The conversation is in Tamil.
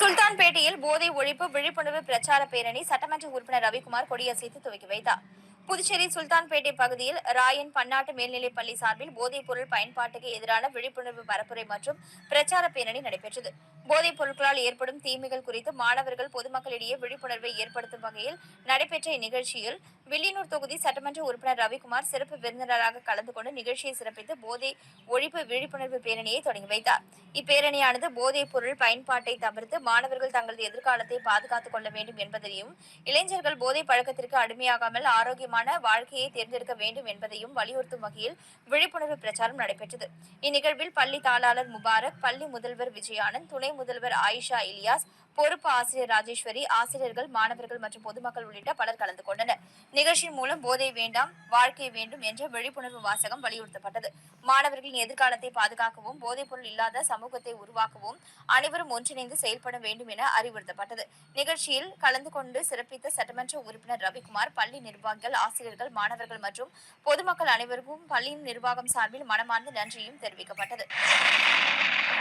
சுல்தான்பேட்டையில் போதை ஒழிப்பு விழிப்புணர்வு பிரச்சார பேரணி சட்டமன்ற உறுப்பினர் ரவிக்குமார் கொடியசைத்து துவக்கி வைத்தார். புதுச்சேரி சுல்தான்பேட்டை பகுதியில் ராயன் பன்னாட்டு மேல்நிலைப் பள்ளி சார்பில் போதைப் பொருள் பயன்பாட்டுக்கு எதிரான விழிப்புணர்வு பரப்புரை மற்றும் பிரச்சார பேரணி நடைபெற்றது. போதைப் பொருட்களால் ஏற்படும் தீமைகள் குறித்து மாணவர்கள் பொதுமக்களிடையே விழிப்புணர்வை ஏற்படுத்தும் வகையில் நடைபெற்ற இந்நிகழ்ச்சியில் வில்லியனூர் தொகுதி சட்டமன்ற உறுப்பினர் ரவிக்குமார் சிறப்பு விருந்தினராக கலந்து கொண்டு நிகழ்ச்சியை சிறப்பித்து போதை ஒழிப்பு விழிப்புணர்வு பேரணியை தொடங்கி வைத்தார். இப்பேரணியானது போதைப் பொருள் பயன்பாட்டை தவிர்த்து மாணவர்கள் தங்களது எதிர்காலத்தை பாதுகாத்துக் கொள்ள வேண்டும் என்பதையும், இளைஞர்கள் போதை பழக்கத்திற்கு அடிமையாகாமல் ஆரோக்கியமான வாழ்க்கையை தேர்ந்தெடுக்க வேண்டும் என்பதையும் வலியுறுத்தும் வகையில் விழிப்புணர்வு பிரச்சாரம் நடைபெற்றது. இந்நிகழ்வில் பள்ளி தாளாளர் முபாரக், பள்ளி முதல்வர் விஜயானந்த், துணை முதல்வர் ஆயிஷா இலியாஸ், பொறுப்பு ஆசிரியர் ராஜேஸ்வரி, ஆசிரியர்கள், மாணவர்கள் மற்றும் பொதுமக்கள் உள்ளிட்ட பலர் கலந்து கொண்டனர். நிகழ்ச்சியின் மூலம் போதை வேண்டாம், வாழ்க்கை வேண்டும் என்ற விழிப்புணர்வு வாசகம் வலியுறுத்தப்பட்டது. மாணவர்களின் எதிர்காலத்தை பாதுகாக்கவும், போதைப் பொருள் இல்லாத சமூகத்தை உருவாக்கவும் அனைவரும் ஒன்றிணைந்து செயல்பட வேண்டும் என அறிவுறுத்தப்பட்டது. நிகழ்ச்சியில் கலந்து கொண்டு சிறப்பித்த சட்டமன்ற உறுப்பினர் ரவிக்குமார், பள்ளி நிர்வாகிகள், ஆசிரியர்கள், மாணவர்கள் மற்றும் பொதுமக்கள் அனைவருக்கும் பள்ளியின் நிர்வாகம் சார்பில் மனமார்ந்த நன்றியும் தெரிவிக்கப்பட்டது.